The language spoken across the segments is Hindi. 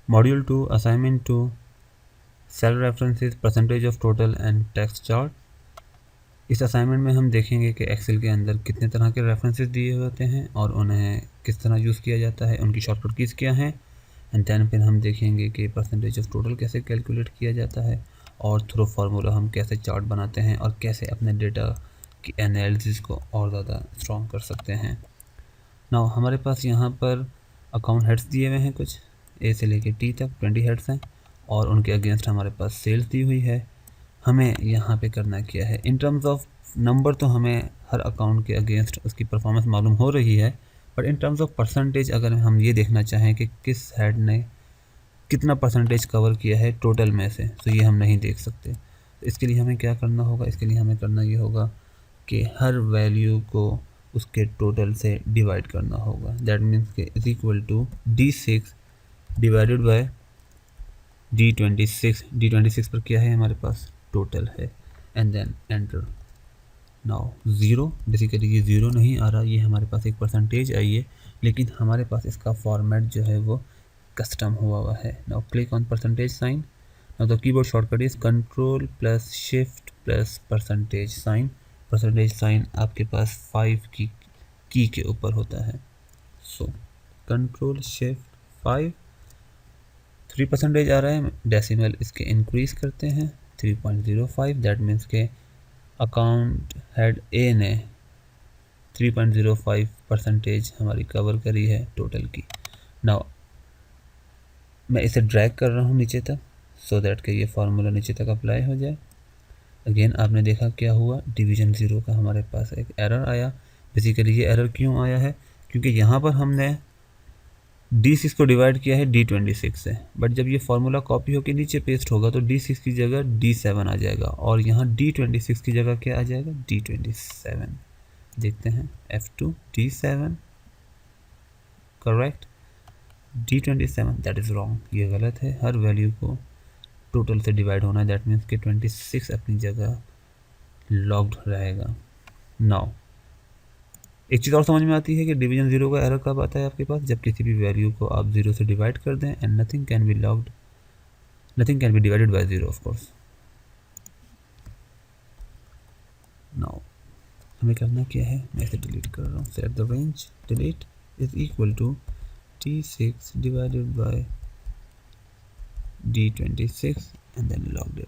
Module 2 assignment 2 cell references percentage of total and text chart. इस असाइनमेंट में हम देखेंगे कि एक्सेल के अंदर कितने तरह के रेफरेंसेस दिए होते हैं और उन्हें किस तरह यूज़ किया जाता है, उनकी शॉर्टकट कीज़ क्या हैं। एंड देन फिर हम देखेंगे कि परसेंटेज ऑफ टोटल कैसे कैलकुलेट किया जाता है और थ्रू फार्मूला हम कैसे चार्ट बनाते हैं और कैसे अपने डेटा की एनालिसिस को और ज़्यादा स्ट्रॉन्ग कर सकते हैं। नाउ हमारे पास यहाँ पर अकाउंट हेड्स दिए हुए हैं, कुछ ए से लेके टी तक 20 हेड्स हैं और उनके अगेंस्ट हमारे पास सेल्स दी हुई है। हमें यहाँ पे करना क्या है, इन टर्म्स ऑफ नंबर तो हमें हर अकाउंट के अगेंस्ट उसकी परफॉर्मेंस मालूम हो रही है, but in terms of percentage अगर हम ये देखना चाहें कि किस हेड ने कितना परसेंटेज कवर किया है टोटल में से, तो ये हम नहीं देख सकते। तो इसके लिए हमें क्या करना होगा, इसके लिए हमें करना ये होगा कि हर वैल्यू को उसके टोटल से डिवाइड करना होगा। That means K is equal to D6 divided by D26। D26 पर क्या है, हमारे पास टोटल है, and then enter. Now zero, basically ये ज़ीरो नहीं आ रहा, ये हमारे पास एक परसेंटेज आई है, लेकिन हमारे पास इसका फॉर्मेट जो है वो कस्टम हुआ है। Now click on percentage sign. Now the keyboard shortcut is control plus shift plus percentage sign. Percentage sign आपके पास 5 की के ऊपर होता है। सो कंट्रोल शिफ्ट 5, 3% आ रहा है, डेसिमल इसके इंक्रीज करते हैं 3.05। दैट मीन्स के अकाउंट हेड ए ने 3.05% हमारी कवर करी है टोटल की। नाउ मैं इसे ड्रैग कर रहा हूँ नीचे तक, सो दैट कि ये फार्मूला नीचे तक अप्लाई हो जाए। अगेन आपने देखा क्या हुआ, डिवीजन ज़ीरो का हमारे पास एक एरर आया। बेसिकली ये एरर क्यों आया है, क्योंकि यहाँ पर हमने D6 को डिवाइड किया है D26 से, बट जब ये फार्मूला कॉपी होकर नीचे पेस्ट होगा तो D6 की जगह D7 आ जाएगा और यहाँ D26 की जगह क्या आ जाएगा, D27। देखते हैं F2 D7 correct, D27 that is wrong, ये गलत है। हर वैल्यू को टोटल से डिवाइड होना है, दैट मीन्स कि 26 अपनी जगह लॉक्ड रहेगा। नाउ एक चीज़ और समझ में आती है कि डिवीजन ज़ीरो का एरर कब आता है आपके पास, जब किसी भी वैल्यू को आप ज़ीरो से डिवाइड कर दें and nothing can be locked, nothing can be divided by zero of course. Now हमें करना क्या है, मैं इसे डिलीट कर रहा हूँ। Set the range delete is equal to D6 divided by D26 and then logged it,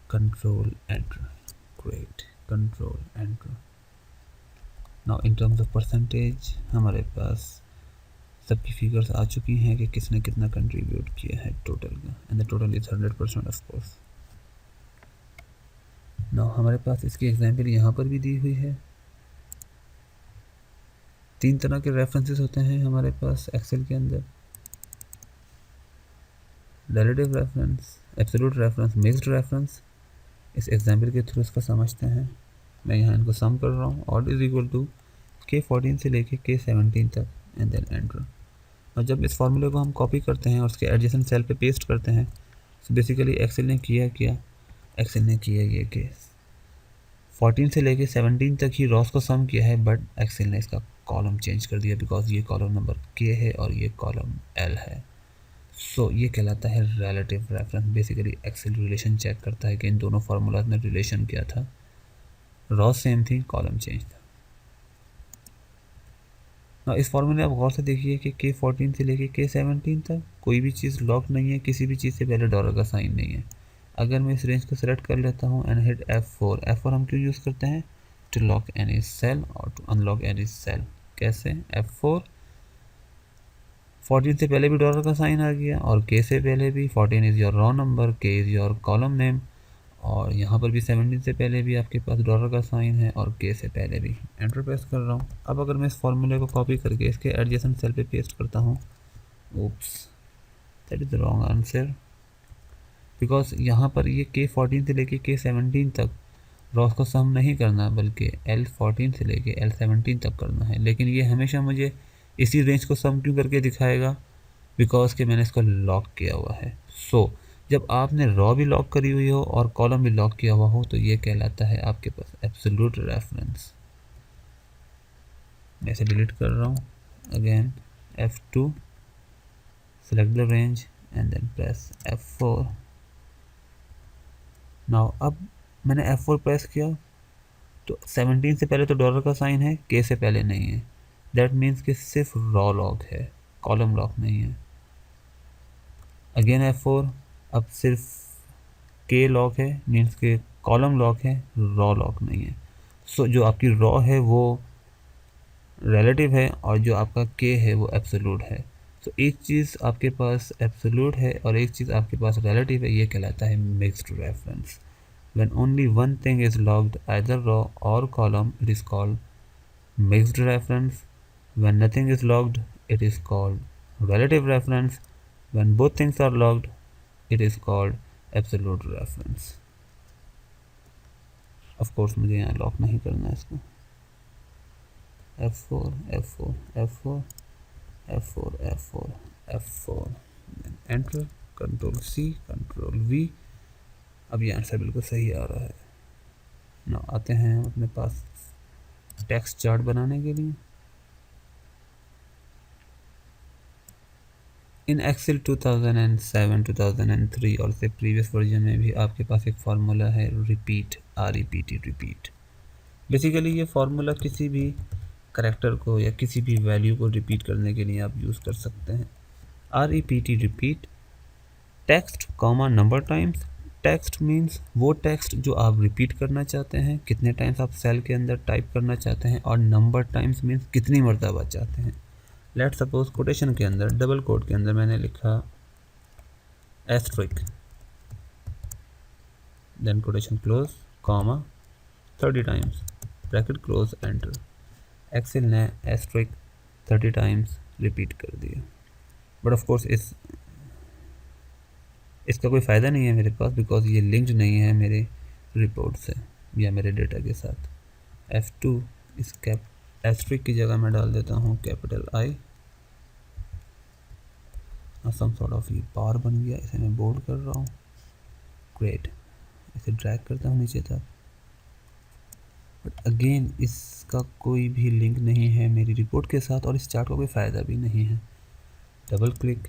control enter, great, control enter. Now in terms of percentage हमारे पास सबकी फिगर्स आ चुकी हैं कि किसने कितना कंट्रीब्यूट किया है टोटल का, and the total is 100% of course. Now हमारे पास इसकी एग्जांपल यहाँ पर भी दी हुई है। 3 तरह के रेफरेंसेस होते हैं हमारे पास एक्सेल के अंदर, relative reference, absolute reference, mixed reference. इस एग्जांपल के थ्रू इसको समझते हैं। मैं यहाँ इनको सम कर रहा हूँ, odd is equal to K14 से लेके K17 तक एंड देन एंटर। और जब इस फार्मूले को हम कॉपी करते हैं और उसके एडजेसेंट सेल पे पेस्ट करते हैं, तो बेसिकली एक्सेल ने किया क्या, एक्सेल ने किया ये कि 14 से लेके 17 तक ही रॉस को सम किया है, बट एक्सेल ने इसका कॉलम चेंज कर दिया बिकॉज ये कॉलम नंबर K है और ये कॉलम L है। सो ये कहलाता है relative reference. Basically Excel relation check करता है कि इन दोनों फार्मूलाज में रिलेशन क्या था, रॉस सेम थी, कॉलम चेंज था। ना इस फॉर्मूले आप गौर से देखिए कि K14 से लेके K17 तक कोई भी चीज़ लॉक नहीं है, किसी भी चीज़ से पहले डॉलर का साइन नहीं है। अगर मैं इस रेंज को सेलेक्ट कर लेता हूँ एंड हिट F4 हम क्यों यूज़ करते हैं, टू लॉक एनी सेल और टू अनलॉक एनी सेल। कैसे, F4, 14 से पहले भी डॉलर का साइन आ गया और K से पहले भी, 14 is your raw number, K is your column name, और यहाँ पर भी 17 से पहले भी आपके पास डॉलर का साइन है और K से पहले भी। एंटर प्रेस कर रहा हूँ। अब अगर मैं इस फॉर्मूले को कॉपी करके इसके एडजेसेंट सेल पे पेस्ट करता हूँ, oops that is the wrong answer, because यहाँ पर ये K14 से लेके K17 तक रॉस को सम नहीं करना, बल्कि L14 से लेके L17 तक करना है। लेकिन ये हमेशा मुझे इसी रेंज को सम क्यों करके दिखाएगा, बिकॉज कि मैंने इसको लॉक किया हुआ है। सो जब आपने रॉ भी लॉक करी हुई हो और कॉलम भी लॉक किया हुआ हो, तो ये कहलाता है आपके पास एब्सोल्यूट रेफरेंस। मैं इसे डिलीट कर रहा हूँ। Again F2 select the range and then press F4. Now अब मैंने F4 प्रेस किया तो 17 से पहले तो डॉलर का साइन है, के से पहले नहीं है। दैट मीन्स कि सिर्फ रॉ लॉग है, कॉलम लॉग नहीं है। अगेन F4, अब सिर्फ के लॉग है, मीन्स के कॉलम लॉग है, रॉ लॉग नहीं है। सो जो आपकी रॉ है वो रिलेटिव है और जो आपका के है वो एब्सोल्यूट है। तो एक चीज़ आपके पास एब्सोल्यूट है और एक चीज़ आपके पास रिलेटिव है, ये कहलाता है mixed reference. When only one thing is logged, either row or column, it is called mixed reference. When nothing is logged, it is called relative reference. When both things are logged, it is called absolute reference. Of course मुझे यहाँ लॉक नहीं करना है इसको। F4, F4, F4, F4, F4, F4, then enter, Control C, Control V। अब ये आंसर बिल्कुल सही आ रहा है ना। आते हैं हम अपने पास टेक्स्ट चार्ट बनाने के लिए। इन एक्सेल 2007, 2003 और से प्रीवियस वर्जन में भी आपके पास एक फार्मूला है रिपीट, REPT, रिपीट। बेसिकली ये फार्मूला किसी भी करैक्टर को या किसी भी वैल्यू को रिपीट करने के लिए आप यूज़ कर सकते हैं। REPT, repeat, text comma number times. Text means वो टेक्स्ट जो आप रिपीट करना चाहते हैं, कितने टाइम्स आप सेल के अंदर टाइप करना चाहते हैं, और नंबर टाइम्स मीन्स कितनी मरतबा चाहते हैं। लेट सपोज कोटेशन के अंदर, डबल कोट के अंदर मैंने लिखा asterisk, then quotation close, comma 30 times, bracket close, enter. Excel ने एस्ट्रिक 30 टाइम्स रिपीट कर दिया। बट ऑफ कोर्स इसका कोई फ़ायदा नहीं है मेरे पास, बिकॉज ये लिंक्ड नहीं है मेरे रिपोर्ट से या मेरे डेटा के साथ। F2, इस कैप एस्ट्रिक की जगह मैं डाल देता हूँ capital I। Some sort of ये बार बन गया, इसे मैं बोल्ड कर रहा हूँ। ग्रेट, इसे ड्रैग करता हूँ नीचे तक। बट अगेन इसका कोई भी लिंक नहीं है मेरी रिपोर्ट के साथ और इस चार्ट का कोई फ़ायदा भी नहीं है। Double click.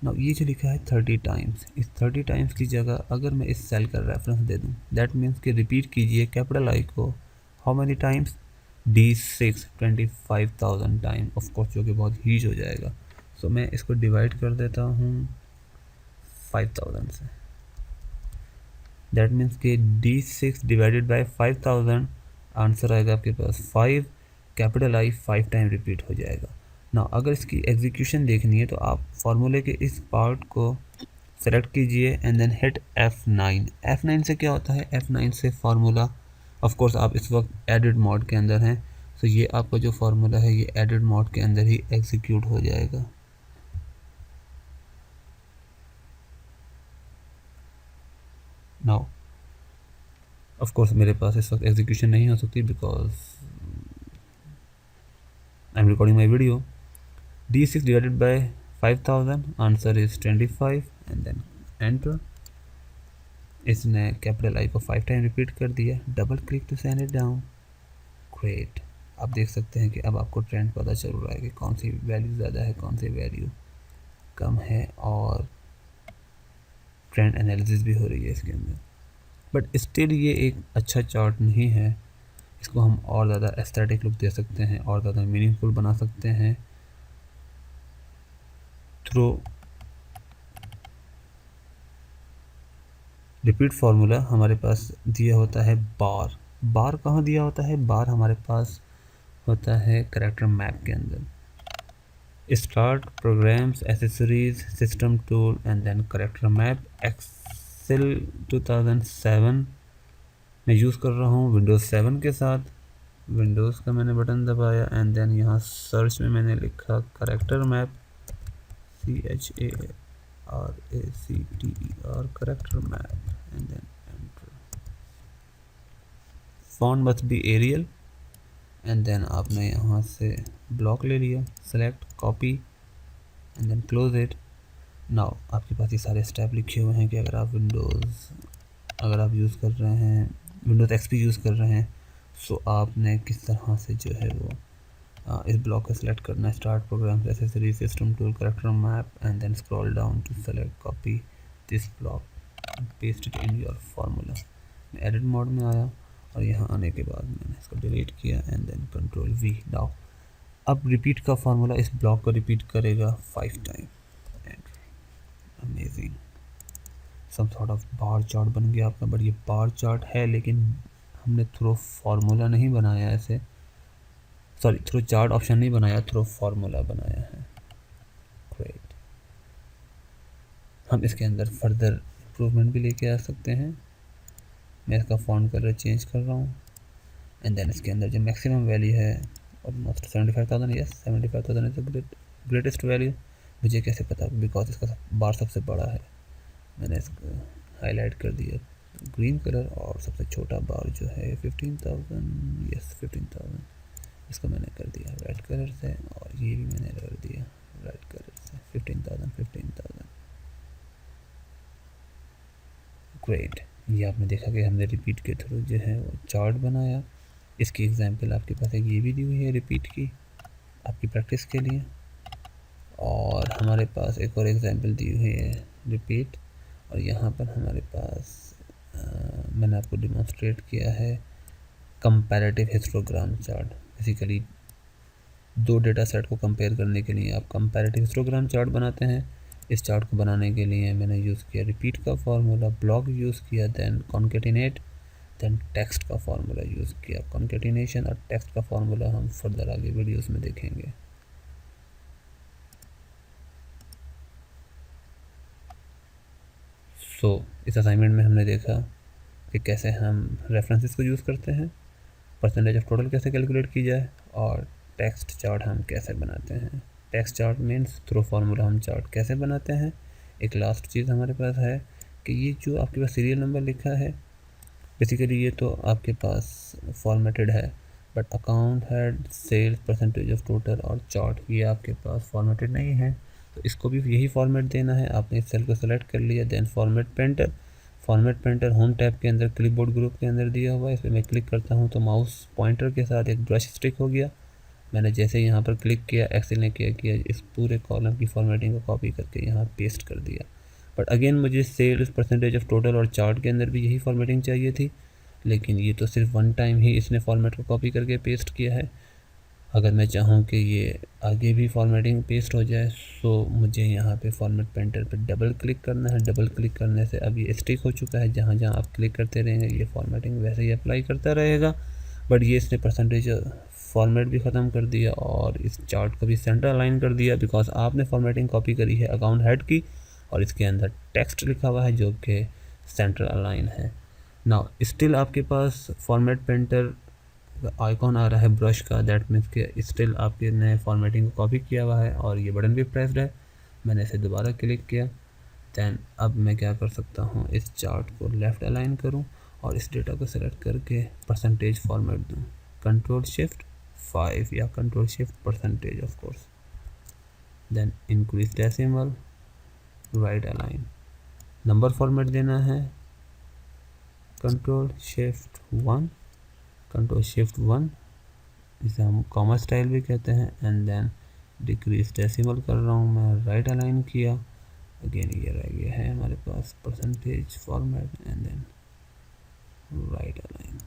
ना ये जो लिखा है 30 टाइम्स, इस 30 टाइम्स की जगह अगर मैं इस सेल का रेफरेंस दे दूँ, दैट मीन्स कि रिपीट कीजिए कैपिटल I को how many times, D6, 25,000 time, of course जो कि बहुत ह्यूज हो जाएगा। सो मैं इसको डिवाइड कर देता हूँ 5000 से। दैट मीन्स कि D6 डिवाइडेड बाय 5000, आंसर आएगा आपके पास 5, कैपिटल I 5 टाइम रिपीट हो जाएगा ना। अगर इसकी एग्जीक्यूशन देखनी है तो आप फार्मूले के इस पार्ट को सेलेक्ट कीजिए and then hit F9। F9 से क्या होता है, F9 से फार्मूला, ऑफ कोर्स आप इस वक्त एडिट मोड के अंदर हैं, तो ये आपका जो फार्मूला है ये एडिट मोड के अंदर ही एग्जीक्यूट हो जाएगा। नाउ ऑफ कोर्स मेरे पास इस वक्त एग्जीक्यूशन नहीं हो सकती because I am recording my video. D6 divided by 5000, answer is 25 and then enter। इसने कैपिटल I को 5 टाइम रिपीट कर दिया। Double click to send it down. Great, आप देख सकते हैं कि अब आपको ट्रेंड पता चल रहा है कि कौन सी वैल्यू ज़्यादा है, कौन सी वैल्यू कम है, और ट्रेंड एनालिसिस भी हो रही है इसके अंदर। बट स्टिल ये एक अच्छा चार्ट नहीं है, इसको हम और ज़्यादा एस्थेटिक लुक दे सकते हैं और ज़्यादा मीनिंगफुल बना सकते हैं थ्रू रिपीट फार्मूला। हमारे पास दिया होता है बार। बार कहाँ दिया होता है, बार हमारे पास होता है करैक्टर मैप के अंदर। Start, programs, accessories, system tool and then character map. Excel 2007 मैं यूज़ कर रहा हूँ विंडोज़ 7 के साथ। विंडोज़ का मैंने बटन दबाया एंड देन यहाँ सर्च में मैंने लिखा character map, CHARACTER, character map and then enter. Font must be Arial and then आपने यहाँ से ब्लॉक ले लिया, select, copy and then close it. Now आपके पास ये सारे स्टेप लिखे हुए हैं कि अगर आप यूज़ कर रहे हैं विंडोज़ XP यूज़ कर रहे हैं, सो आपने किस तरह से जो है वो इस ब्लॉक को सिलेक्ट करना है, start program accessory system tool character map and then scroll down to select copy this block paste it in your formula. मैं एडिट मोड में आया और यहाँ आने के बाद मैंने इसको डिलीट किया and then control V. Now अब रिपीट का फार्मूला इस ब्लॉक को रिपीट करेगा 5 time and amazing some sort of bar chart बन गया आपका। बट ये बार चार्ट है लेकिन हमने थ्रू फार्मूला नहीं बनाया ऐसे, सॉरी थ्रू चार्ट ऑप्शन नहीं बनाया, थ्रू फार्मूला बनाया है। ग्रेट। हम इसके अंदर फर्दर इम्प्रूवमेंट भी लेके आ सकते हैं। मैं इसका फॉन्ट कलर चेंज कर रहा हूँ एंड देन इसके अंदर जो मैक्सिमम वैल्यू है almost 75,000, yes 75,000 is the greatest value. मुझे कैसे पता, बिकॉज इसका बार सबसे बड़ा है। मैंने इसको हाईलाइट कर दिया ग्रीन कलर और सबसे छोटा बार जो है 15,000, यस 15,000, इसको मैंने कर दिया रेड कलर से और ये भी मैंने कर दिया रेड कलर से 15,000। ग्रेट। ये आपने देखा कि हमने रिपीट के थ्रू जो है वो चार्ट बनाया। इसकी एग्जांपल आपके पास एक ये भी दी हुई है रिपीट की आपकी प्रैक्टिस के लिए, और हमारे पास एक और एग्जांपल दी हुई है रिपीट, और यहाँ पर हमारे पास मैंने आपको डिमॉन्स्ट्रेट किया है कंपैरेटिव हिस्टोग्राम चार्ट। बेसिकली दो डेटा सेट को कंपेयर करने के लिए आप कंपैरेटिव हिस्टोग्राम चार्ट बनाते हैं। इस चार्ट को बनाने के लिए मैंने यूज़ किया रिपीट का फार्मूला, ब्लॉक यूज़ किया, देन कॉन्केटिनेट, देन टेक्स्ट का फार्मूला यूज़ किया। कॉन्केटिनेशन और टेक्स्ट का फार्मूला हम फर्दर आगे वीडियोस में देखेंगे। इस असाइनमेंट में हमने देखा कि कैसे हम रेफरेंसेस को यूज़ करते हैं, परसेंटेज ऑफ टोटल कैसे कैलकुलेट की जाए, और टेक्स्ट चार्ट हम कैसे बनाते हैं। Text chart means through formula हम चार्ट कैसे बनाते हैं। एक लास्ट चीज़ हमारे पास है कि ये जो आपके पास सीरियल नंबर लिखा है, बेसिकली ये तो आपके पास फॉर्मेटेड है, but account head, sales, percentage of total और चार्ट ये आपके पास फॉर्मेटेड नहीं है। तो इसको भी यही फॉर्मेट देना है। आपने इस सेल को सेलेक्ट कर लिया, then format painter, format painter home tab के अंदर क्लिपबोर्ड ग्रुप के अंदर दिया हुआ है। इस पर मैं क्लिक करता हूँ तो माउस पॉइंटर के साथ एक ब्रश स्टिक हो गया। मैंने जैसे यहाँ पर क्लिक किया, एक्सेल ने क्या किया, इस पूरे कॉलम की फॉर्मेटिंग को कॉपी करके यहाँ पेस्ट कर दिया। बट अगेन मुझे सेल्स, परसेंटेज ऑफ टोटल और चार्ट के अंदर भी यही फॉर्मेटिंग चाहिए थी, लेकिन ये तो सिर्फ वन टाइम ही इसने फॉर्मेट को कॉपी करके पेस्ट किया है। अगर मैं चाहूँ कि ये आगे भी फॉर्मेटिंग पेस्ट हो जाए तो मुझे यहाँ पे फॉर्मेट पेंटर पे डबल क्लिक करना है। डबल क्लिक करने से अब ये स्टिक हो चुका है, जहाँ जहाँ आप क्लिक करते रहेंगे ये फॉर्मेटिंग वैसे ही अप्लाई करता रहेगा। बट ये इसने परसेंटेज फॉर्मेट भी ख़त्म कर दिया और इस चार्ट को भी सेंटर अलाइन कर दिया, बिकॉज आपने फॉर्मेटिंग कॉपी करी है अकाउंट हेड की और इसके अंदर टेक्स्ट लिखा हुआ है जो कि सेंटर अलाइन है। नाउ स्टिल आपके पास फॉर्मेट पेंटर आइकॉन आ रहा है ब्रश का, दैट मीन्स कि स्टिल आपके ने फॉर्मेटिंग को कॉपी किया हुआ है और ये बटन भी प्रेस्ड है। मैंने इसे दोबारा क्लिक किया, दैन अब मैं क्या कर सकता हूँ, इस चार्ट को लेफ़्ट अलाइन करूँ और इस डेटा को सेलेक्ट करके परसेंटेज फॉर्मेट दूँ, कंट्रोल शिफ्ट 5 या control shift percentage of course, then increase decimal, right align, number format देना है कंट्रोल शिफ्ट 1, कंट्रोल शिफ्ट 1, इसे हम कॉमा स्टाइल भी कहते हैं, एंड देन डिक्रीज डेसिमल कर रहा हूँ मैं, राइट अलाइन किया, अगेन ये रह गया है हमारे पास percentage format and then right align.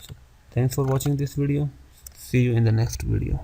So thanks for watching this video. See you in the next video.